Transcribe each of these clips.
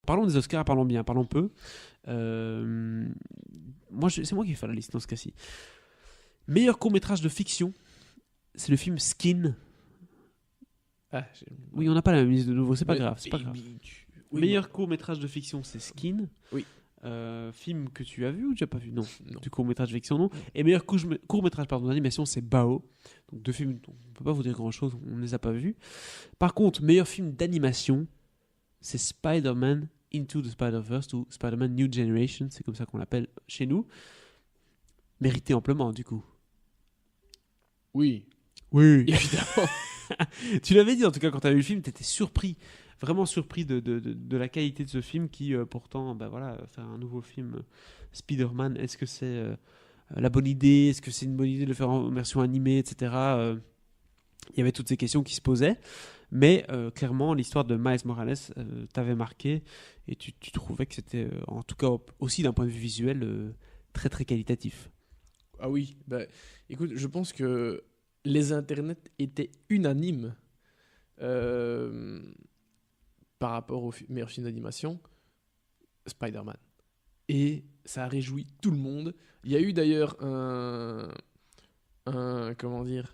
parlons des Oscars, parlons bien, parlons peu. C'est moi qui vais faire la liste dans ce cas-ci. Meilleur court-métrage de fiction, c'est le film Skin. Oui, on n'a pas la même liste de nouveau, c'est pas grave. Oui, Meilleur court-métrage de fiction, c'est Skin. Oui. Film que tu as vu ou tu n'as pas vu? Non. Non. Du court-métrage de fiction, non. Et meilleur court-métrage d'animation, c'est Bao. Donc 2 films dont on ne peut pas vous dire grand-chose, on ne les a pas vus. Par contre, meilleur film d'animation, c'est Spider-Man Into the Spider-Verse ou Spider-Man New Generation, c'est comme ça qu'on l'appelle chez nous. Mérité amplement, du coup. Oui, Oui. évidemment. Tu l'avais dit en tout cas quand tu as vu le film, tu étais surpris, vraiment surpris de la qualité de ce film qui pourtant, faire un nouveau film Spider-Man, est-ce que c'est la bonne idée? Est-ce que c'est une bonne idée de le faire en version animée, etc. Il y avait toutes ces questions qui se posaient, mais clairement l'histoire de Miles Morales t'avait marqué et tu trouvais que c'était, en tout cas aussi d'un point de vue visuel, très très qualitatif. Ah oui, écoute, je pense que les internets étaient unanimes par rapport au meilleur film d'animation, Spider-Man. Et ça a réjoui tout le monde. Il y a eu d'ailleurs comment dire,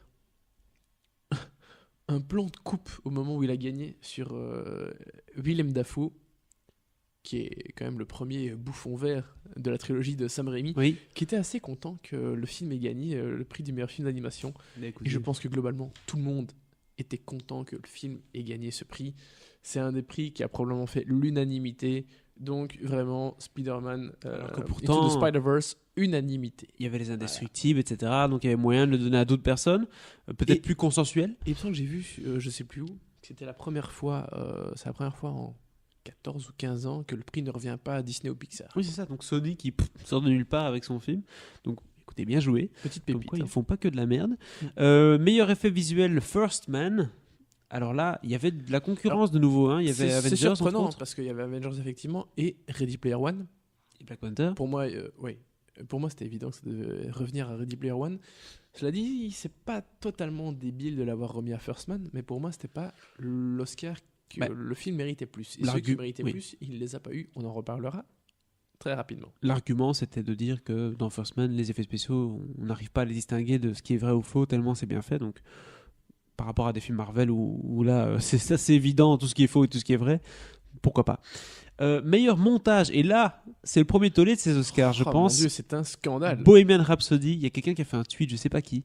un plan de coupe au moment où il a gagné sur Willem Dafoe, qui est quand même le premier bouffon vert de la trilogie de Sam Raimi, Oui. qui était assez content que le film ait gagné le prix du meilleur film d'animation. Et je pense que globalement, tout le monde était content que le film ait gagné ce prix. C'est un des prix qui a probablement fait l'unanimité. Donc vraiment, Spider-Man pourtant, Into the Spider-Verse, unanimité. Il y avait les Indestructibles, etc. Donc il y avait moyen de le donner à d'autres personnes, peut-être plus consensuelles. Et il me semble que j'ai vu, je sais plus où, que c'était la première fois, c'est la première fois en 14 ou 15 ans que le prix ne revient pas à Disney ou Pixar. Oui, c'est ça. Donc Sony qui sort de nulle part avec son film. Donc écoutez, bien joué. Petite Comme pépite. quoi, ils font pas que de la merde. Meilleur effet visuel, First Man. Alors là, il y avait de la concurrence de nouveau. Hein. Il y avait c'est Avengers, surprenant entre autres. parce qu'il y avait Avengers effectivement et Ready Player One. Et Black Panther. Pour moi, oui. Pour moi, c'était évident que ça devait revenir à Ready Player One. Cela dit, c'est pas totalement débile de l'avoir remis à First Man, mais pour moi, c'était pas l'Oscar que le film méritait plus. Et ceux qui méritaient plus, il les a pas eu. On en reparlera très rapidement. L'argument, c'était de dire que dans First Man, les effets spéciaux, on n'arrive pas à les distinguer de ce qui est vrai ou faux, tellement c'est bien fait. Donc, par rapport à des films Marvel où là, c'est évident, tout ce qui est faux et tout ce qui est vrai, pourquoi pas. Meilleur montage, et là, c'est le premier tollé de ces Oscars, je pense. Mon Dieu, c'est un scandale. Bohemian Rhapsody, il y a quelqu'un qui a fait un tweet, je sais pas qui.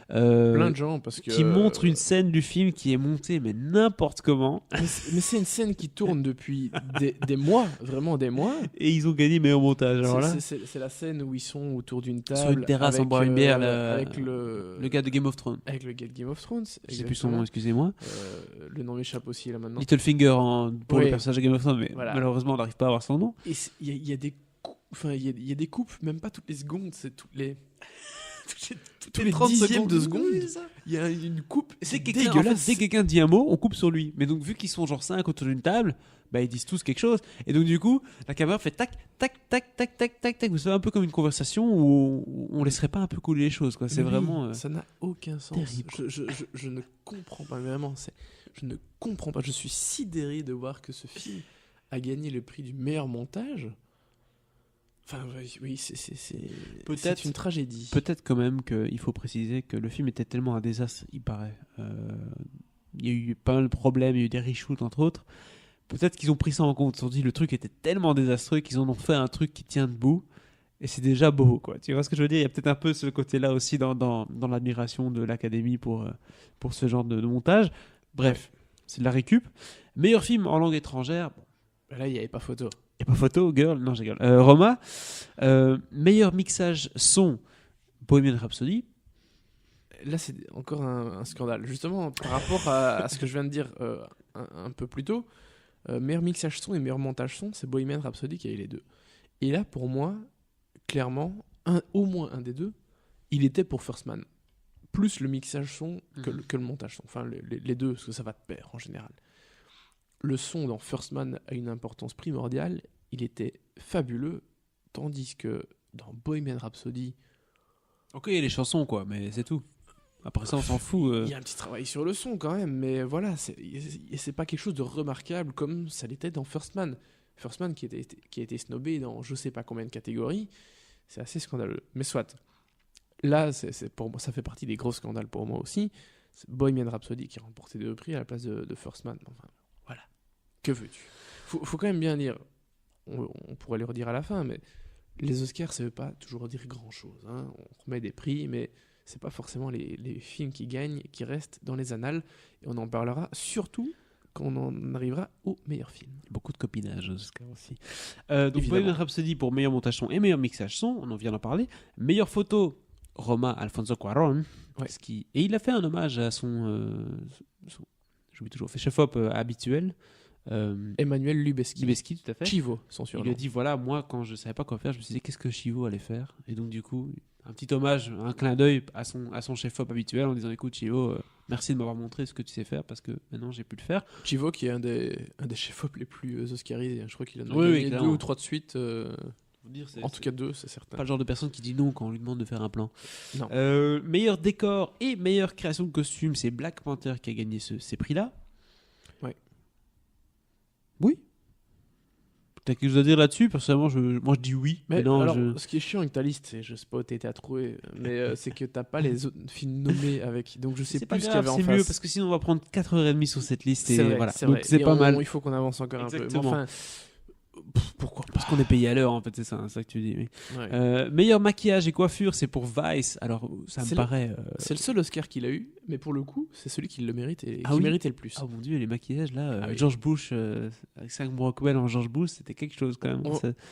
Plein de gens, parce que... Qui montre une scène du film qui est montée, mais n'importe comment. Mais c'est une scène qui tourne depuis des mois, vraiment des mois. Et ils ont gagné meilleur montage. Alors là, c'est la scène où ils sont autour d'une table. sur une terrasse en boire une bière, avec le gars de Game of Thrones. Avec le gars de Game of Thrones. Je sais plus son nom, excusez-moi. Le nom m'échappe aussi là maintenant. Littlefinger pour le personnage de Game of Thrones, mais voilà. Malheureusement on n'arrive pas à avoir son nom. Et il y a des il y a des coupes, même pas toutes les secondes, c'est toutes les tous les 30 dixièmes de secondes. seconde. Il y a une coupe. C'est dégueulasse. en fait, dès que quelqu'un dit un mot, on coupe sur lui. Mais donc vu qu'ils sont genre 5 autour d'une table, ils disent tous quelque chose. Et donc du coup, la caméra fait tac, tac, tac, tac, tac, tac, tac. Vous savez, un peu comme une conversation où on laisserait pas un peu couler les choses, quoi. C'est vraiment... Ça n'a aucun sens. Terrible. Je ne comprends pas, vraiment. Je ne comprends pas. Je suis sidéré de voir que ce film a gagné le prix du meilleur montage. Enfin, oui, c'est une tragédie. Peut-être quand même qu'il faut préciser que le film était tellement un désastre, il paraît. Il y a eu pas mal de problèmes, il y a eu des reshoots entre autres. Peut-être qu'ils ont pris ça en compte. Ils se sont dit le truc était tellement désastreux qu'ils en ont fait un truc qui tient debout. Et c'est déjà beau, quoi. Tu vois ce que je veux dire? Il y a peut-être un peu ce côté-là aussi dans l'admiration de l'Académie pour ce genre de montage. Bref, c'est de la récup. Meilleur film en langue étrangère. Bon. Là, il n'y avait pas photo. Il n'y a pas photo, girl? Non, je rigole. Roma. Meilleur mixage son, Bohemian Rhapsody. Là, c'est encore un scandale. Justement, par rapport à ce que je viens de dire un peu plus tôt, meilleur mixage son et meilleur montage son, c'est Bohemian Rhapsody qui a eu les deux. Et là, pour moi, clairement, au moins un des deux, il était pour First Man. Plus le mixage son que le montage son. Enfin, les deux, parce que ça va de pair en général. Le son dans First Man a une importance primordiale. Il était fabuleux. Tandis que dans Bohemian Rhapsody... Ok, il y a les chansons, quoi, mais c'est tout. Après ça, on s'en fout. Il y a un petit travail sur le son quand même, mais voilà, c'est pas quelque chose de remarquable comme ça l'était dans First Man. First Man qui a été snobé dans je sais pas combien de catégories. C'est assez scandaleux. Mais soit. Là, pour moi, ça fait partie des gros scandales pour moi aussi. C'est Bohemian Rhapsody qui a remporté 2 prix à la place de First Man. Enfin, voilà. Que veux-tu ? Faut quand même bien dire, on pourrait le redire à la fin, mais les Oscars, ça veut pas toujours dire grand-chose. Hein. On remet des prix, mais c'est pas forcément les films qui gagnent, qui restent dans les annales. Et on en parlera surtout quand on en arrivera au meilleur film. Beaucoup de copinage aux Oscars aussi. Donc Évidemment. Bohemian Rhapsody pour meilleur montage son et meilleur mixage son, on en vient d'en parler. Meilleure photo, Roma Alfonso Cuarón. Ouais. Et il a fait un hommage à j'oublie toujours, chef-op habituel. Emmanuel Lubezki. Lubezki, tout à fait. Chivo, son Il surnom. lui a dit voilà, moi quand je savais pas quoi faire, je me suis dit qu'est-ce que Chivo allait faire. Et donc du coup, un petit hommage, un clin d'œil à son chef-op habituel en disant écoute Chivo, merci de m'avoir montré ce que tu sais faire parce que maintenant j'ai pu le faire. Chivo qui est un des chefs-op les plus oscarisés. Je crois qu'il en a Oui, gagné 2 clairement. ou 3 de suite. En tout cas 2, c'est certain. Pas le genre de personne qui dit non quand on lui demande de faire un plan. Non. Meilleur décor et meilleure création de costume, c'est Black Panther qui a gagné ces prix-là. Ouais. Oui. T'as quelque chose à dire là-dessus ? Personnellement, moi je dis oui. Mais non, alors, ce qui est chiant avec ta liste, c'est, je sais pas où t'étais à trouver, mais c'est que t'as pas les autres films nommés avec. Donc je sais c'est plus pas ce qu'il y avait grave, en c'est face. mieux parce que sinon on va prendre 4h30 sur cette liste et C'est vrai, voilà. c'est Donc vrai. c'est Et pas mal. Il faut qu'on avance encore un peu. Exactement. Mais enfin, pourquoi pas ? Parce qu'on est payé à l'heure en fait, c'est ça que tu dis. Oui. Ouais. Meilleur maquillage et coiffure, c'est pour Vice. Alors ça me C'est paraît. C'est le seul Oscar qu'il a eu, mais pour le coup, c'est celui qui le mérite et Ah qui oui méritait le plus. Oh mon dieu, les maquillages là, Ah oui. George Bush avec Sam Rockwell en George Bush, c'était quelque chose quand même.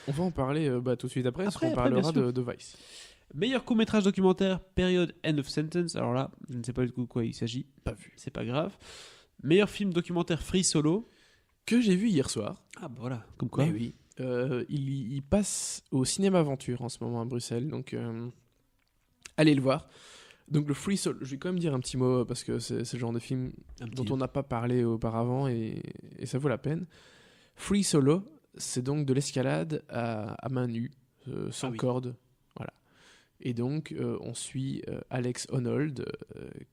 On va en parler tout de suite après, parce Après, qu'on parlera bien sûr. de Vice. Meilleur court-métrage documentaire, période End of Sentence. Alors là, je ne sais pas du tout de quoi il s'agit. Pas vu. C'est pas grave. Meilleur film documentaire Free Solo. Que j'ai vu hier soir. Ah bah voilà, comme quoi. Eh oui. Il passe au Cinéma Aventure en ce moment à Bruxelles, donc allez le voir. Donc le Free Solo, je vais quand même dire un petit mot parce que c'est le genre de film dont on n'a pas parlé auparavant et ça vaut la peine. Free Solo, c'est donc de l'escalade à main nue, sans corde, voilà. Et donc on suit Alex Honnold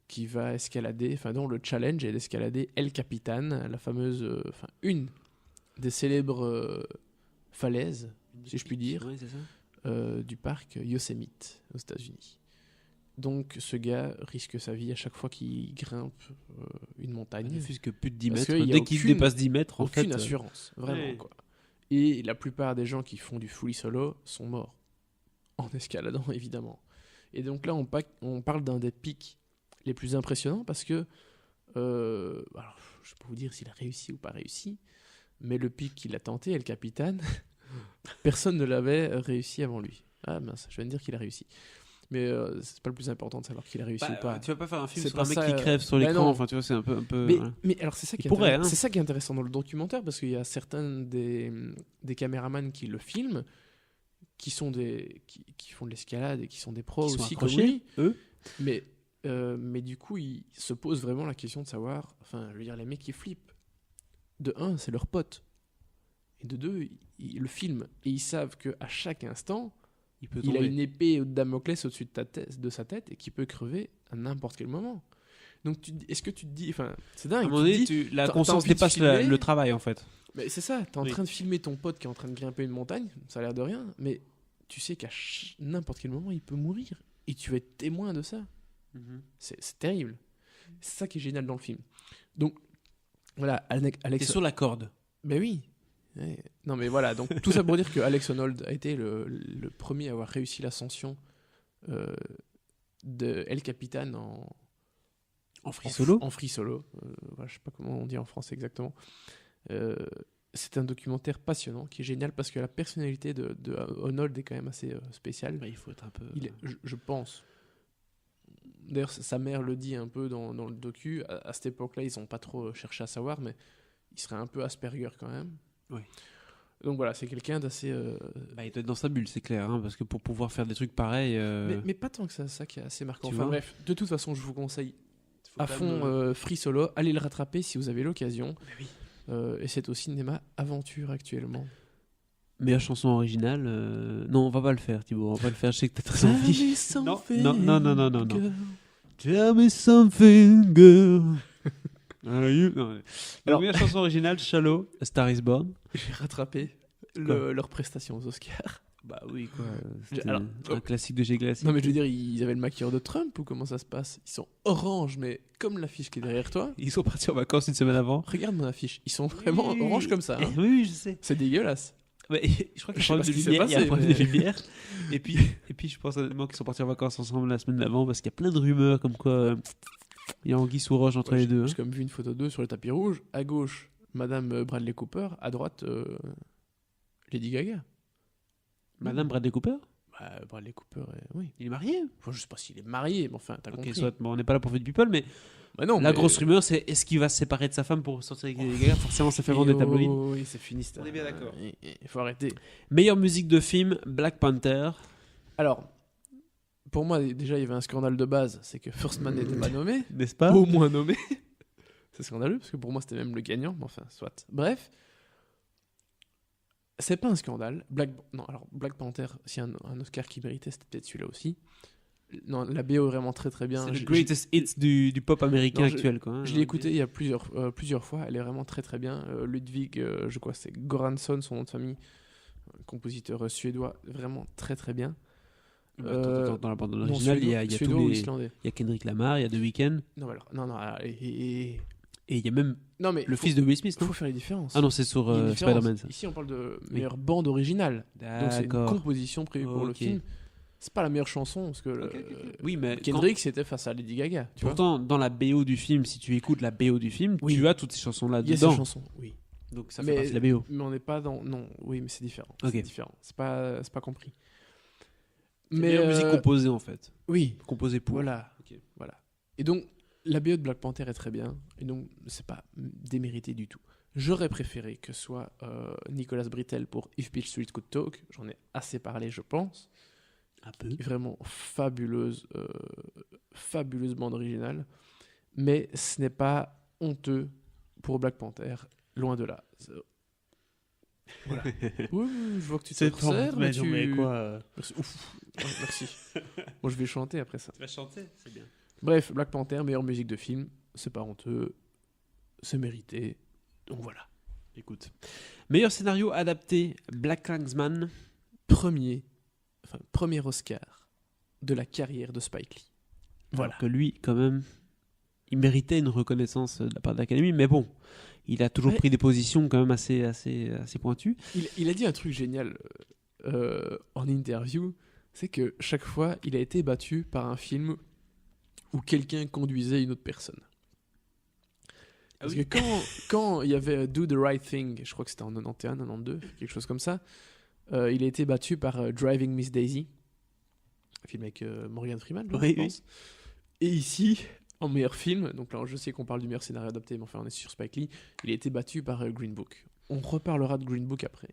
qui va escalader, enfin dont le challenge est d'escalader El Capitan, la fameuse, une des célèbres falaises, si je puis dire, Ouais, c'est ça. du parc Yosemite aux États-Unis. Donc ce gars risque sa vie à chaque fois qu'il grimpe une montagne. Ne fût-ce que plus de 10 Parce mètres. qu'il y a Dès qu'il dépasse 10 mètres, en aucune fait. assurance, vraiment ouais. quoi. Et la plupart des gens qui font du free solo sont morts en escaladant évidemment. Et donc là on parle d'un des pics les plus impressionnants parce que alors, je peux vous dire s'il a réussi ou pas réussi, mais le pic qu'il a tenté, El Capitan, personne ne l'avait réussi avant lui. Ah mince, je viens de dire qu'il a réussi. Mais c'est pas le plus important de savoir qu'il a réussi ou pas. Tu vas pas faire un film C'est sur un pas mec ça, qui crève sur bah l'écran. non. Enfin, tu vois, c'est un peu. Voilà. Mais alors c'est ça qui Il pourrait, hein. c'est ça qui est intéressant dans le documentaire parce qu'il y a certains des caméramans qui le filment, qui sont qui font de l'escalade et qui sont des pros Qui sont aussi comme accrochés, lui. eux. Mais du coup, ils se posent vraiment la question de savoir. Enfin, je veux dire, les mecs qui flippent. De un, c'est leur pote. Et de deux, ils le filment et ils savent que à chaque instant, il a une épée de Damoclès au-dessus de sa tête et qui peut crever à n'importe quel moment. Donc, est-ce que tu te dis, enfin, c'est dingue. À un moment donné, la t'as conscience envie de dépasse filmer. le travail en fait. Mais c'est ça, t'es en Oui. train de filmer ton pote qui est en train de grimper une montagne, ça a l'air de rien, mais tu sais qu'à n'importe quel moment, il peut mourir. Et tu vas être témoin de ça. C'est terrible. C'est ça qui est génial dans le film. Donc, voilà, T'es Alex. sur la corde. Ben oui. Ouais. Non, mais voilà, donc tout ça pour dire que Alex Honnold a été le premier à avoir réussi l'ascension de El Capitan En free solo. En free solo. Voilà, je sais pas comment on dit en français exactement. C'est un documentaire passionnant qui est génial parce que la personnalité de Honnold est quand même assez spéciale. Il faut être un peu. Je pense. D'ailleurs, sa mère le dit un peu dans le docu. À cette époque-là, ils n'ont pas trop cherché à savoir, mais il serait un peu Asperger quand même. Oui. Donc voilà, c'est quelqu'un d'assez. Il doit être dans sa bulle, c'est clair, hein, parce que pour pouvoir faire des trucs pareils. Mais pas tant que ça qui est assez marquant. Tu Enfin vois bref, de toute façon, je vous conseille faut à quand fond même, Free Solo. Allez le rattraper si vous avez l'occasion. oui. Et c'est au cinéma Aventure actuellement. Meilleure chanson originale. Non, on va pas le faire, Thibaut. On va pas le faire. Je sais que t'as très envie. Non. Tell me something, girl. Are you... Non. Alors, meilleure chanson originale, Shallow, A Star Is Born. J'ai rattrapé leur prestation aux Oscars. Bah oui, quoi. C'était Alors, un classique de chez classique. Non, mais je veux dire, ils avaient le maquilleur de Trump ou comment ça se passe? Ils sont orange, mais comme l'affiche qui est derrière toi. Ils sont partis en vacances une semaine avant. Regarde mon affiche. Ils sont vraiment Oui. orange comme ça. Hein. Oui, oui, je sais. C'est dégueulasse. Ouais, je crois qu'il y Je sais a un pas problème ce de qui s'est lumière. Il y a un passé, problème mais- de lumière. Et puis, je pense honnêtement qu'ils sont partis en vacances ensemble la semaine d'avant parce qu'il y a plein de rumeurs comme quoi il y a anguille sous roche entre Ouais, les deux. J'ai comme vu une photo d'eux sur le tapis rouge. À gauche, Madame Bradley Cooper. À droite, Lady Gaga. Madame Bradley Cooper, Bah, Bradley Cooper, oui. il est marié. Enfin, je sais pas s'il est marié, mais enfin, t'as Ok, compris. soit. Bon, on n'est pas là pour faire du people, mais Bah non, la mais- grosse rumeur, c'est est-ce qu'il va se séparer de sa femme pour sortir avec Lady Gaga. Forcément, ça fait vendre des tabloïds. Oui, c'est fini. On est bien d'accord. Il faut arrêter. Meilleure musique de film, Black Panther. Alors, pour moi, déjà, il y avait un scandale de base. C'est que First Man n'était pas nommé. N'est-ce pas? Au moins nommé. C'est scandaleux, parce que pour moi, c'était même le gagnant. Mais enfin, soit. Bref. C'est pas un scandale. Black Panther, s'il y a un Oscar qui méritait, c'était peut-être celui-là aussi. Non, la BO est vraiment très très bien. C'est le greatest hits du pop américain Non, actuel, quoi. hein, Je l'ai écouté il y a plusieurs fois. Elle est vraiment très très bien. Ludwig, je crois, c'est Goransson, son nom de famille. Un compositeur suédois, vraiment très très bien. Attends, dans la bande Non, originale, il y a suédois tous ou les. islandais. Il y a Kendrick Lamar, il y a The Weeknd, Non, alors, non, et il y a même non, mais le fils de Will Smith, il non? faut faire les différences. Ah non, c'est sur Il y a une différence. Spider-Man, ça. Ici, on parle de Oui. meilleure bande originale. Donc, c'est une D'accord. composition prévue pour le Ok. film. C'est pas la meilleure chanson, parce que Oui, mais Kendrick, c'était face à Lady Gaga. Tu vois, pourtant, dans la BO du film, si tu écoutes la BO du film, Oui. tu as toutes ces chansons-là il y a ces dedans. chansons, oui. Donc ça Mais- fait partie de la BO. Mais on n'est pas dans. Non, oui, mais c'est différent. Ok. C'est différent. C'est pas compris. Mais meilleure musique composée, en fait. Oui, Composée pour. voilà. Ok. Voilà. Et donc, la BO de Black Panther est très bien. Et donc, c'est pas démérité du tout. J'aurais préféré que ce soit Nicolas Britell pour If Beale Street Could Talk. J'en ai assez parlé, je pense. Un peu. Vraiment fabuleuse bande originale. Mais ce n'est pas honteux pour Black Panther. Loin de là. Voilà. Oui, je vois que tu te resserres, mais tu... Merci. Ouf. Ouais, merci. Bon, je vais chanter après ça. Tu vas chanter, c'est bien. Bref, Black Panther, meilleure musique de film. C'est pas honteux. C'est mérité. Donc voilà. Écoute. Meilleur scénario adapté, Black Klansman. Premier Oscar de la carrière de Spike Lee. Voilà. Alors que lui, quand même, il méritait une reconnaissance de la part de l'Académie, mais bon, il a toujours Ouais. pris des positions quand même assez pointues. Il a dit un truc génial en interview, c'est que chaque fois, il a été battu par un film où quelqu'un conduisait une autre personne. Parce que quand il y avait Do the Right Thing, je crois que c'était en 91, 92, quelque chose comme ça, il a été battu par Driving Miss Daisy, un film avec Morgan Freeman, Oui, je pense. Et ici, en meilleur film, donc là je sais qu'on parle du meilleur scénario adapté, mais enfin on est sur Spike Lee, il a été battu par Green Book. On reparlera de Green Book après,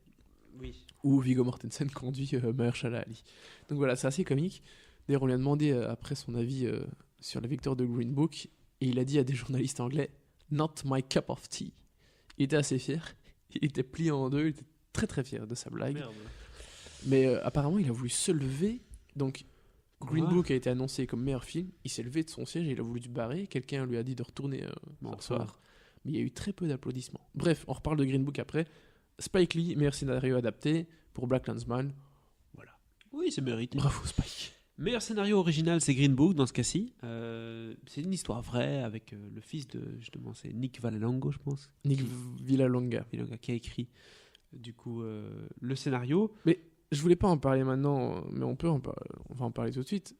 Oui. où Viggo Mortensen conduit Mahershala Ali. Donc voilà, c'est assez comique. D'ailleurs, on lui a demandé après son avis sur la victoire de Green Book, et il a dit à des journalistes anglais « Not my cup of tea ». Il était assez fier, il était plié en deux, il était très très fier de sa blague. Merde. Mais apparemment, il a voulu se lever, donc Green Quoi Book a été annoncé comme meilleur film, il s'est levé de son siège et il a voulu se barrer, quelqu'un lui a dit de retourner Bon, s'asseoir, mais il y a eu très peu d'applaudissements. Bref, on reparle de Green Book après. Spike Lee, meilleur scénario adapté pour Black Klansman. Oui, c'est mérité. Bravo Spike. Meilleur scénario original, c'est Green Book dans ce cas-ci. C'est une histoire vraie avec le fils de, justement, c'est Nick Vallelonga, je pense. Nick Villalonga. Vallelonga qui a écrit du coup le scénario. Je voulais pas en parler maintenant, mais on va en parler tout de suite.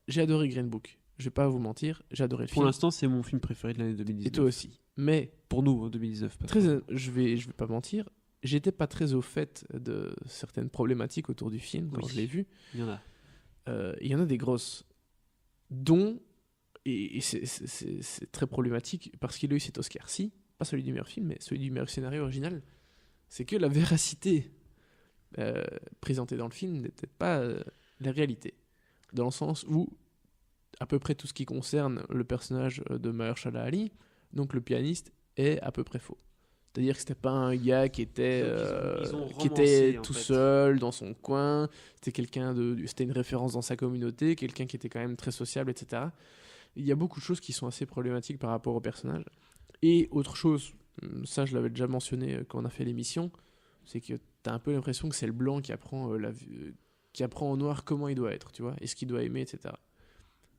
J'ai adoré Green Book. Je vais pas vous mentir, j'ai adoré le Pour film. l'instant, c'est mon film préféré de l'année 2019. Et toi aussi. Mais Pour nous, en 2019. Pas très, trop. je vais pas mentir, j'étais pas très au fait de certaines problématiques autour du film quand Oui. je l'ai vu. Il y en a. Il y en a des grosses, dont et c'est très problématique parce qu'il a eu cet Oscar-ci, pas celui du meilleur film, mais celui du meilleur scénario original. C'est que la véracité présentée dans le film n'était pas la réalité, dans le sens où à peu près tout ce qui concerne le personnage de Mahershala Ali, donc le pianiste, est à peu près faux. C'est-à-dire que c'était pas un gars qui était, Ils ont qui romancé, était en tout fait. seul dans son coin. C'était une référence dans sa communauté, quelqu'un qui était quand même très sociable, etc. Il y a beaucoup de choses qui sont assez problématiques par rapport au personnage. Et autre chose, ça je l'avais déjà mentionné quand on a fait l'émission, c'est que t'as un peu l'impression que c'est le blanc qui apprend qui apprend au noir comment il doit être, tu vois, et ce qu'il doit aimer, etc.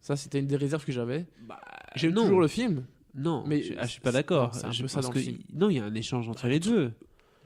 Ça, c'était une des réserves que j'avais. Bah, J'aime non. toujours le film. Non, Mais je suis pas d'accord. c'est un Je peu ça pense dans que le film. non, il y a un échange entre les deux.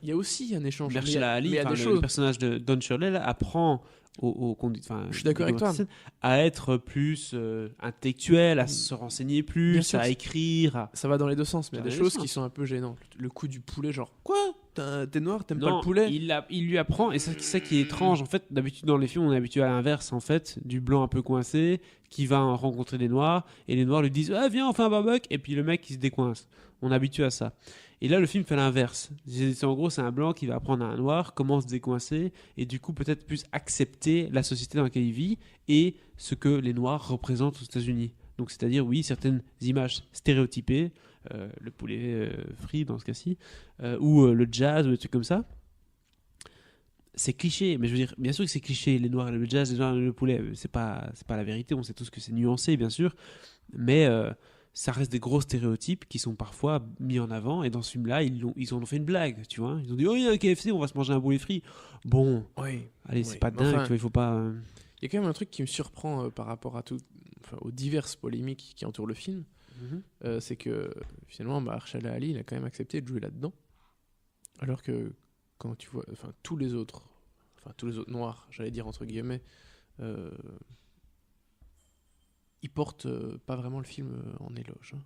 Il y a aussi un échange. Mahershala Ali, mais il y a enfin, des le choses. personnage de Don Shirley là, apprend Je suis d'accord avec toi. à être plus intellectuel, à se renseigner Bien plus, sûr, à écrire. Ça va dans les deux sens, mais il y a Dans des les deux choses sens. qui sont un peu gênantes. Le coup du poulet, genre, quoi? T'es noir, t'aimes pas Non, le poulet? il lui apprend, et c'est ça qui est étrange. En fait, d'habitude dans les films, on est habitué à l'inverse, en fait, du blanc un peu coincé qui va rencontrer des noirs, et les noirs lui disent ah, viens, on fait un barbecue, et puis le mec il se décoince. On est habitué à ça. Et là, le film fait l'inverse. En gros, c'est un blanc qui va apprendre à un noir comment se décoincer, et du coup, peut-être plus accepter la société dans laquelle il vit et ce que les noirs représentent aux États-Unis. Donc, c'est-à-dire, oui, certaines images stéréotypées, le poulet frit dans ce cas-ci, ou le jazz, ou des trucs comme ça. C'est cliché, mais je veux dire, bien sûr que c'est cliché, les noirs et le jazz, les noirs et le poulet, c'est pas la vérité, on sait tous que c'est nuancé, bien sûr, mais ça reste des gros stéréotypes qui sont parfois mis en avant, et dans ce film-là, ils en ont fait une blague, tu vois, ils ont dit, oh, il y a un KFC, on va se manger un poulet frit. Bon, Oui. allez, c'est Oui. pas dingue, Enfin, tu vois, il faut pas... Il y a quand même un truc qui me surprend par rapport à aux diverses polémiques qui entourent le film, c'est que finalement, Mahershala Ali, il a quand même accepté de jouer là-dedans, alors que quand tu vois, tous les autres noirs, j'allais dire entre guillemets, ils portent pas vraiment le film en éloge. Hein.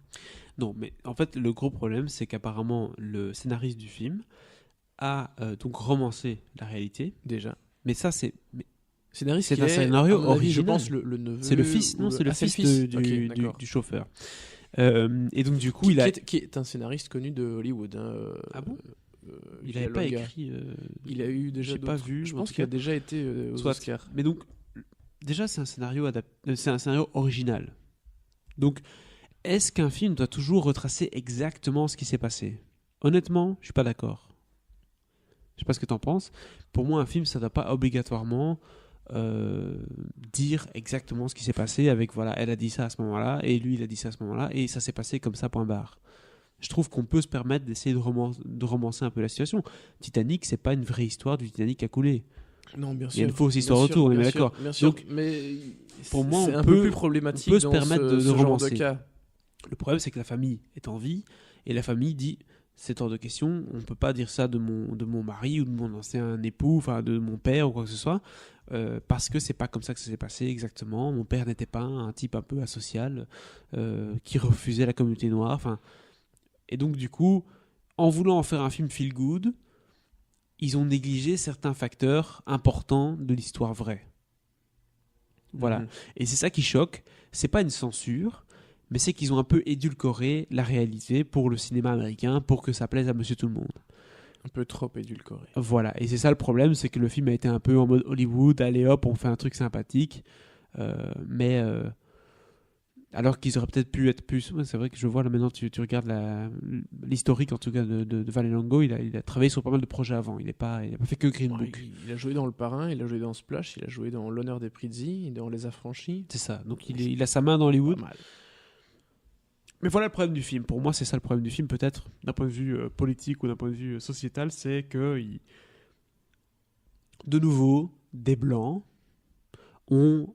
Non, mais en fait, le gros problème, c'est qu'apparemment, le scénariste du film a donc romancé la réalité, Déjà. mais ça, c'est Scénariste un qui est, scénario à mon avis, je original. pense le neveu. C'est le fils, non, c'est le fils Ok, d'accord. du chauffeur. Et donc, du coup, Qui est un scénariste connu de Hollywood. Hein, Ah bon il Via n'avait pas Loga. écrit. Il a eu déjà j'ai pas d'autres. vu. Je en pense tout qu'il a cas. déjà été aux Soit. Oscars. Mais donc, déjà, c'est un scénario c'est un scénario original. Donc, est-ce qu'un film doit toujours retracer exactement ce qui s'est passé? Honnêtement, je suis pas d'accord. Je sais pas ce que t'en penses. Pour moi, un film, ça doit pas obligatoirement dire exactement ce qui s'est passé avec voilà, elle a dit ça à ce moment-là et lui il a dit ça à ce moment-là et ça s'est passé comme ça, point barre. Je trouve qu'on peut se permettre d'essayer de romancer un peu la situation. Titanic, c'est pas une vraie histoire du Titanic qui a coulé. Non, bien sûr. Il y a une fausse histoire bien sûr, autour, on est bien d'accord. sûr, bien sûr. Donc, mais pour moi, c'est on un peut- peu plus problématique on peut se dans permettre de ce genre romancer. de cas. Le problème, c'est que la famille est en vie et la famille dit c'est hors de question, on ne peut pas dire ça de mon mari ou de mon ancien époux, enfin de mon père ou quoi que ce soit, parce que c'est pas comme ça que ça s'est passé exactement. Mon père n'était pas un type un peu asocial qui refusait la communauté noire. Enfin, et donc du coup, en voulant en faire un film feel good, ils ont négligé certains facteurs importants de l'histoire vraie. Voilà. Mhm. Et c'est ça qui choque. C'est pas une censure, mais c'est qu'ils ont un peu édulcoré la réalité pour le cinéma américain pour que ça plaise à monsieur tout le monde. Un peu trop édulcoré. Voilà. Et c'est ça le problème, c'est que le film a été un peu en mode Hollywood, allez hop, on fait un truc sympathique. Mais alors qu'ils auraient peut-être pu être plus. Ouais, c'est vrai que je vois là maintenant, tu regardes l'historique en tout cas de Valley Longo, il a travaillé sur pas mal de projets avant. Il n'a pas fait que Green Book. Il a joué dans Le Parrain, il a joué dans Splash, il a joué dans L'Honneur des Prizzi, dans Les Affranchis. C'est ça. Donc il a sa main dans Hollywood. Pas mal. Mais voilà le problème du film. Pour moi, c'est ça le problème du film, peut-être, d'un point de vue politique ou d'un point de vue sociétal, c'est que, de nouveau, des Blancs ont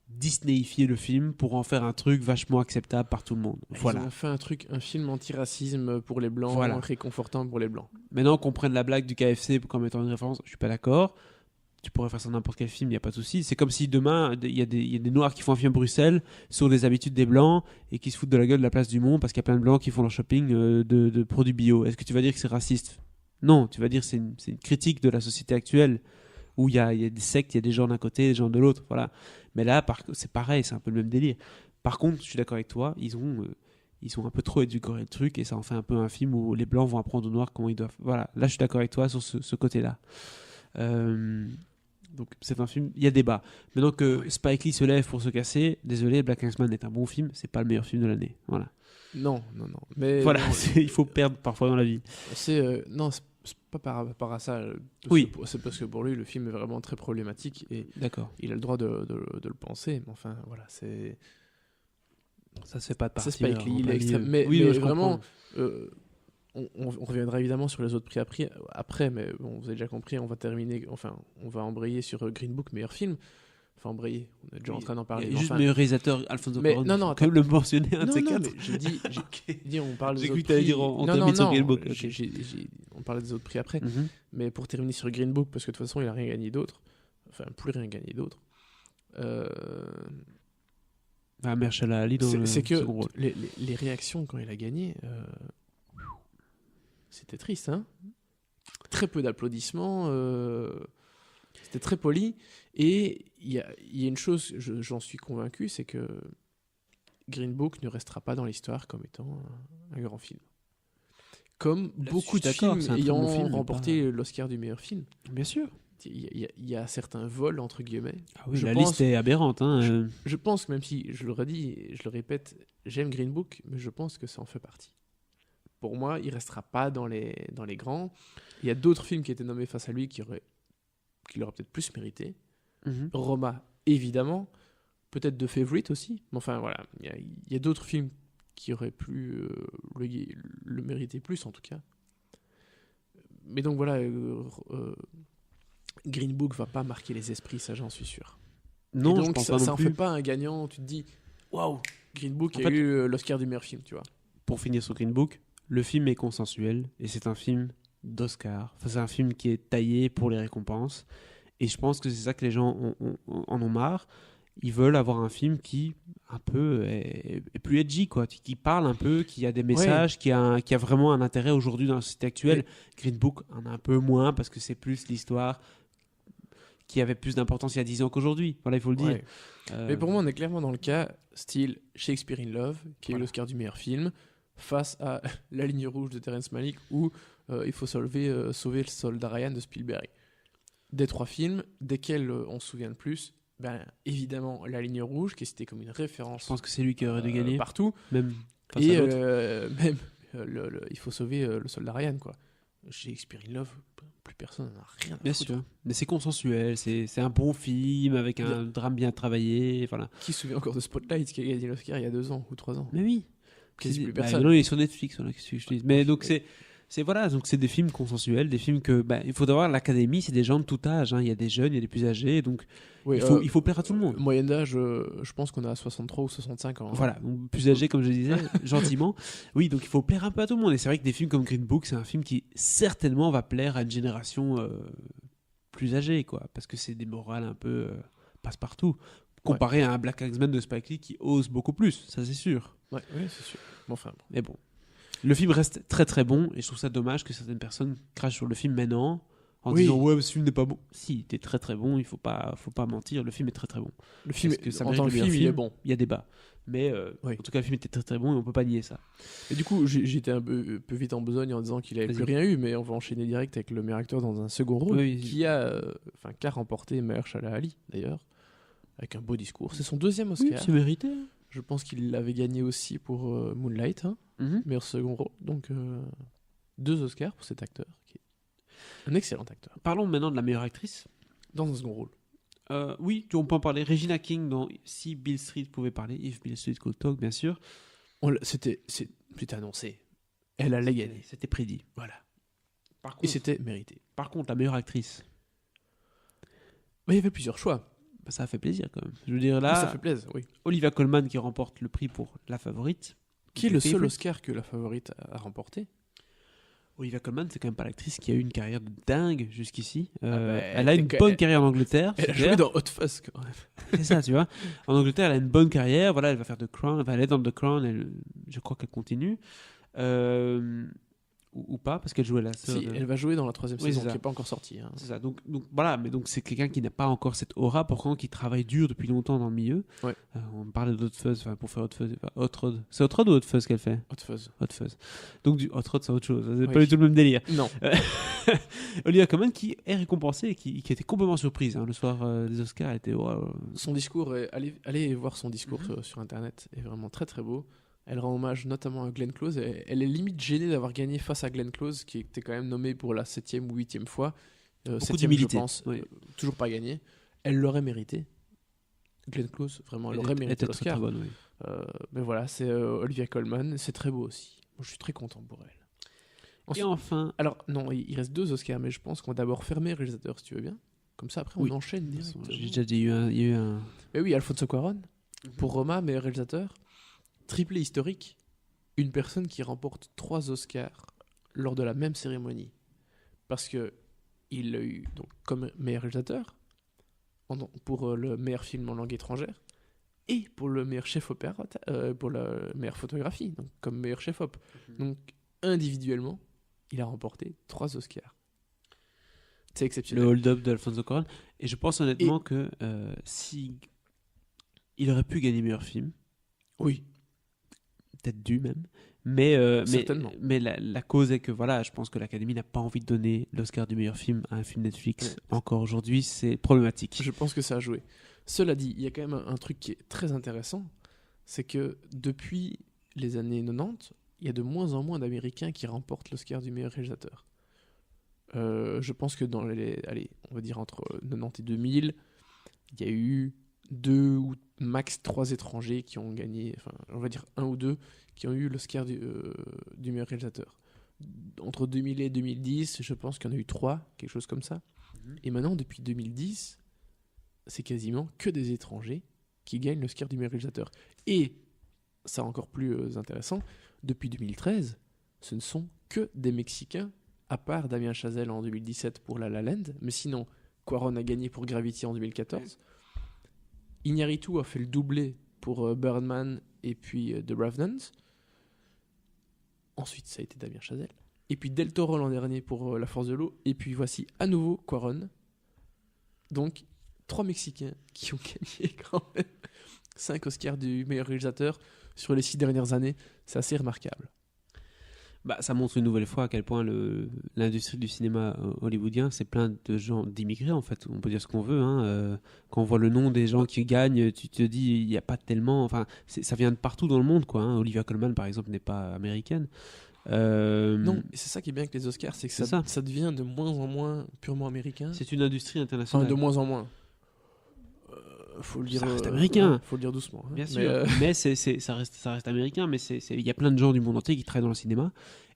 Disneyifié le film pour en faire un truc vachement acceptable par tout le monde. Voilà. Ils ont fait un film anti-racisme pour les Blancs, Voilà. réconfortant pour les Blancs. Maintenant qu'on prenne la blague du KFC comme étant une référence, je suis pas d'accord. Tu pourrais faire ça dans n'importe quel film, il n'y a pas de souci. C'est comme si demain, il y a des Noirs qui font un film à Bruxelles sur les habitudes des Blancs et qui se foutent de la gueule de la place du monde parce qu'il y a plein de Blancs qui font leur shopping de produits bio. Est-ce que tu vas dire que c'est raciste? Non, tu vas dire que c'est une critique de la société actuelle où il y a des sectes, il y a des gens d'un côté, des gens de l'autre. Voilà. Mais là, c'est pareil, c'est un peu le même délire. Par contre, je suis d'accord avec toi, ils ont un peu trop édulcoré le truc et ça en fait un peu un film où les Blancs vont apprendre aux Noirs comment ils doivent. Voilà, là je suis d'accord avec toi sur ce côté-là. Donc c'est un film, il y a débat. Maintenant que Spike Lee se lève pour se casser, désolé, Black Klansman est un bon film, c'est pas le meilleur film de l'année. Voilà. Non. Mais Voilà, il faut perdre parfois dans la vie. Non, c'est pas par rapport à ça. Oui. C'est parce que pour lui, le film est vraiment très problématique et D'accord. il a le droit de le penser. Mais enfin, voilà, c'est. Ça se fait pas de C'est partir. Spike Lee, il est extrême. Mais, oui, mais je vraiment, comprends. on reviendra évidemment sur les autres prix après, mais bon, vous avez déjà compris, on va embrayer sur Green Book, meilleur film. Enfin, embrayer, on est déjà en train d'en parler. Il y a juste meilleur réalisateur, Alfonso Cuarón. Non, quand même le mentionner, un de ces non, quatre. mais j'ai dit, on parle des J'ai autres cru que t'allais prix. dire on termine sur Green Book. On parlait des autres prix après. Mhm. Mais pour terminer sur Green Book, parce que de toute façon, il a rien gagné d'autre. Enfin, plus rien gagné d'autre. Mahershala Ali dans le C'est que second rôle. les réactions quand il a gagné, c'était triste, hein. Très peu d'applaudissements, c'était très poli. Et il y a une chose, j'en suis convaincu, c'est que Green Book ne restera pas dans l'histoire comme étant un grand film. Comme beaucoup de films ayant remporté l'Oscar du meilleur film. Bien sûr. Il y a certains vols, entre guillemets. Ah oui, la liste est aberrante. Hein. Je pense, même si je le redis et je le répète, j'aime Green Book, mais je pense que ça en fait partie. Pour moi, il restera pas dans les grands. Il y a d'autres films qui étaient nommés face à lui qui l'auraient peut-être plus mérité. Mhm. Roma, évidemment. Peut-être The Favourite aussi. Mais enfin, voilà. Il y a d'autres films qui auraient pu le mériter plus, en tout cas. Mais donc, voilà. Green Book va pas marquer les esprits, ça, j'en suis sûr. Non, et donc, je pense ça pas non en plus. fait pas un gagnant. Tu te dis, waouh, Green Book a eu l'Oscar du meilleur film, tu vois. Pour finir sur Green Book, le film est consensuel et c'est un film d'Oscar. Enfin, c'est un film qui est taillé pour les récompenses. Et je pense que c'est ça que les gens en ont marre. Ils veulent avoir un film qui, un peu, est plus edgy, quoi. Qui parle un peu, qui a des messages, qui a vraiment un intérêt aujourd'hui dans la société actuelle. Ouais. Green Book en a un peu moins parce que c'est plus l'histoire qui avait plus d'importance il y a 10 ans qu'aujourd'hui. Voilà, il faut le dire. Ouais. Mais pour moi, on est clairement dans le cas style Shakespeare in Love, qui a eu Voilà. l'Oscar du meilleur film, face à La ligne rouge de Terrence Malick ou Il faut sauver le soldat Ryan de Spielberg. Des trois films, desquels on se souvient le plus, évidemment La ligne rouge, qui est citée comme une référence Je pense que c'est lui qui aurait dû gagner. partout. Même face Et à l'autre. même Il faut sauver le soldat Ryan, quoi. Shakespeare in Love, plus personne n'en a rien à Bien foutre. sûr. Mais c'est consensuel. C'est un bon film avec un drame bien travaillé. Voilà. Qui se souvient encore de Spotlight, qui a gagné l'Oscar il y a 2 ans ou 3 ans? Mais oui. Quasi plus personne. Non, il est sur Netflix, voilà, qu'est-ce que je te dis. Mais donc voilà, donc c'est des films consensuels, des films que il faut savoir, l'académie, c'est des gens de tout âge, hein. Il y a des jeunes, il y a des plus âgés, donc Oui, il faut plaire à tout le monde. Moyenne d'âge, je pense qu'on est à 63 ou 65 ans. Voilà, donc plus âgés comme je disais, gentiment. Oui, donc il faut plaire un peu à tout le monde. Et c'est vrai que des films comme Green Book, c'est un film qui certainement va plaire à une génération plus âgée, quoi, parce que c'est des morales un peu passe-partout. Comparé à un Black Klansman de Spike Lee qui ose beaucoup plus, ça c'est sûr. Ouais, c'est sûr. Bon, enfin, bon. Mais bon. Le film reste très très bon et je trouve ça dommage que certaines personnes crachent sur le film maintenant en disant ouais, ce film n'est pas bon. Si, il était très très bon, il faut pas mentir, le film est très très bon. Le film, que ça en mérite tant le que meilleur film, il est bon. Il y a débat. Mais Oui. en tout cas, le film était très très bon et on peut pas nier ça. Et du coup, j'étais un peu vite en besogne en disant qu'il avait Vas-y. plus rien eu, mais on va enchaîner direct avec le meilleur acteur dans un second rôle, Oui. qui a remporté Mahershala Ali, d'ailleurs, avec un beau discours. C'est son deuxième Oui, Oscar. c'est mérité. Je pense qu'il l'avait gagné aussi pour Moonlight, hein, meilleur second rôle. Donc, 2 Oscars pour cet acteur, qui est un excellent acteur. Parlons maintenant de la meilleure actrice. Dans un second rôle. Oui, on peut en parler. Regina King dans Si Bill Street pouvait parler, If Bill Street Could Talk, bien sûr. C'était annoncé. Elle allait gagner. C'était prédit. Voilà. Par Et contre, c'était mérité. la meilleure actrice, Mais il y avait plusieurs choix. ça a fait plaisir quand même. Je veux dire là, Ça fait plaisir, oui. Olivia Colman qui remporte le prix pour La Favorite. Qui est le seul Favorite. Oscar que La Favorite a remporté. Olivia Colman, c'est quand même pas l'actrice qui a eu une carrière de dingue jusqu'ici. Elle elle a une bonne carrière en Angleterre. Elle a c'est joué clair. dans Hot Fuzz, quand même. C'est ça, tu vois. En Angleterre, elle a une bonne carrière. Voilà, elle va faire The Crown. Enfin, elle est dans The Crown. Je crois qu'elle continue. Ou pas, parce qu'elle jouait la sœur. Si, elle va jouer dans la 3e Oui, saison, c'est qui ça. n'est pas encore sortie. Hein. C'est ça. Donc voilà, mais donc c'est quelqu'un qui n'a pas encore cette aura, pourtant qui travaille dur depuis longtemps dans le milieu. Ouais. On parlait d'Hot Fuzz, pour faire Hot Fuzz. Hot Rod. C'est Hot Rod ou Hot Fuzz qu'elle fait? Hot Fuzz. Hot Fuzz. Donc du Hot Rod, c'est autre chose. C'est Oui. pas du tout le même délire. Non. Olivia Colman qui est récompensée et qui était complètement surprise. Hein. Le soir des Oscars, elle était Son discours, allez voir son discours sur Internet, est vraiment très très beau. Elle rend hommage notamment à Glenn Close. Elle est limite gênée d'avoir gagné face à Glenn Close, qui était quand même nommé pour la 7e ou 8e fois. 7e, d'humilité, je pense. oui. Toujours pas gagné. Elle l'aurait mérité. Glenn Close, vraiment, elle aurait mérité était très, l'Oscar. très bonne, oui. Mais voilà, c'est Olivia Colman. C'est très beau aussi. Moi, je suis très content pour elle. Et enfin, Alors, non, il reste 2 Oscars, mais je pense qu'on va d'abord fermer réalisateur, si tu veux bien. Comme ça, après, on Oui. enchaîne de toute façon, directement. j'ai déjà dit, il y a eu un. Mais oui, Alfonso Cuarón, pour Roma, meilleur réalisateur. Triplé historique, une personne qui remporte 3 Oscars lors de la même cérémonie. Parce que il l'a eu donc, comme meilleur réalisateur, pour le meilleur film en langue étrangère, et pour le meilleur chef opérateur, pour la meilleure photographie, donc comme meilleur chef op. Donc, individuellement, il a remporté 3 Oscars. C'est Le exceptionnel. hold-up d'Alfonso Cuarón. Et je pense honnêtement que si il aurait pu gagner meilleur film, Oui, peut-être dû même, mais certainement. mais la cause est que voilà, je pense que l'Académie n'a pas envie de donner l'Oscar du meilleur film à un film Netflix. Ouais. Encore aujourd'hui, c'est problématique. Je pense que ça a joué. Cela dit, il y a quand même un truc qui est très intéressant, c'est que depuis les années 90, il y a de moins en moins d'Américains qui remportent l'Oscar du meilleur réalisateur. Je pense que dans allez, on va dire entre 90 et 2000, il y a eu 2 ou max 3 étrangers qui ont gagné, enfin, on va dire 1 ou 2 qui ont eu l'Oscar du meilleur réalisateur. Entre 2000 et 2010, je pense qu'il y en a eu 3, quelque chose comme ça. Et maintenant, depuis 2010, c'est quasiment que des étrangers qui gagnent l'Oscar du meilleur réalisateur. Et, ça encore plus intéressant, depuis 2013, ce ne sont que des Mexicains, à part Damien Chazelle en 2017 pour La La Land, mais sinon, Cuarón a gagné pour Gravity en 2014. Iñárritu a fait le doublé pour Birdman et puis The Revenant. Ensuite, ça a été Damien Chazelle. Et puis Del Toro l'an dernier pour La Force de l'eau. Et puis voici à nouveau Cuarón. Donc, 3 Mexicains qui ont gagné quand même 5 Oscars du meilleur réalisateur sur les 6 dernières années. C'est assez remarquable. Bah, ça montre une nouvelle fois à quel point l'industrie du cinéma hollywoodien, c'est plein de gens d'immigrés en fait. On peut dire ce qu'on veut. Hein. Quand on voit le nom des gens qui gagnent, tu te dis il n'y a pas tellement. Enfin, ça vient de partout dans le monde, quoi. Hein. Olivia Colman, par exemple, n'est pas américaine. Non, et c'est ça qui est bien avec les Oscars, c'est que c'est ça devient de moins en moins purement américain. C'est une industrie Enfin, internationale. de moins en moins. Faut le dire, Ça reste américain. faut le dire doucement. Hein. Bien Mais, sûr, mais ça reste américain. Mais il y a plein de gens du monde entier qui travaillent dans le cinéma.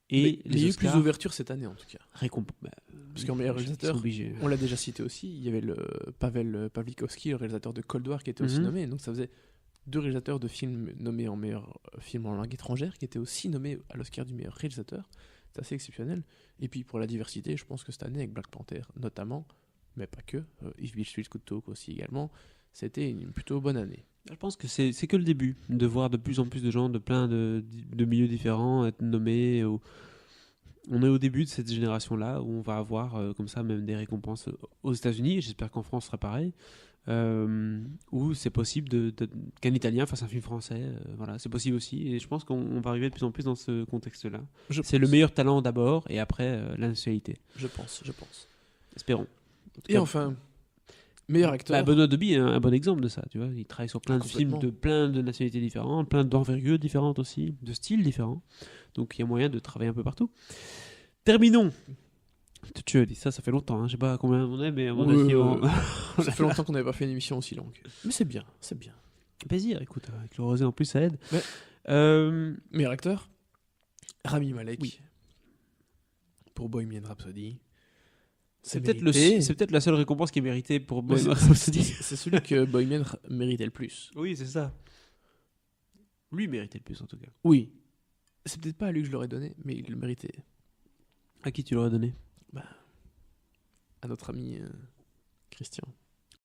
Et mais il y a eu plus Oscars d'ouverture cette année en tout cas. Parce qu'en meilleur ils réalisateur, sont obligés. on l'a déjà cité aussi, il y avait le Pavel Pawlikowski, le réalisateur de Cold War, qui était aussi Mhm. nommé. Donc ça faisait 2 réalisateurs de films nommés en meilleur film en langue étrangère qui étaient aussi nommés à l'Oscar du meilleur réalisateur. C'est assez exceptionnel. Et puis pour la diversité, je pense que cette année avec Black Panther notamment, mais pas que, If Beale Street Could Talk aussi également, c'était une plutôt bonne année. Je pense que c'est que le début de voir de plus en plus de gens de plein de milieux différents être nommés. On est au début de cette génération-là où on va avoir comme ça même des récompenses aux États-Unis. J'espère qu'en France ce sera pareil. Où c'est possible qu'un Italien fasse un film français. Voilà, c'est possible aussi. Et je pense qu'on va arriver de plus en plus dans ce contexte-là. C'est le meilleur talent d'abord et après la nationalité. Je pense. Espérons. En tout Et cas, enfin, meilleur acteur. bah, Benoît Deby est un bon exemple de ça. Tu vois, il travaille sur plein de films Complètement. de plein de nationalités différentes, plein d'envergures différentes aussi, de styles différents. Donc il y a moyen de travailler un peu partout. Terminons. Tu as dit ça fait longtemps. Hein. Je sais pas combien on est, mais à mon avis, ça fait longtemps qu'on n'avait pas fait une émission aussi longue. Mais c'est bien. plaisir. Écoute, avec le rosé en plus, ça aide. Mais- Meilleur acteur, Rami Malek. Oui. Pour Bohemian Rhapsody. C'est mérité. peut-être la seule récompense qui est méritée pour Ouais, Bohemian c'est Rhapsody. c'est celui que Bohemian méritait le plus. Oui, c'est ça. Lui méritait le plus en tout cas. Oui. C'est peut-être pas à lui que je l'aurais donné, mais il le méritait. À qui tu l'aurais donné? À notre ami Christian.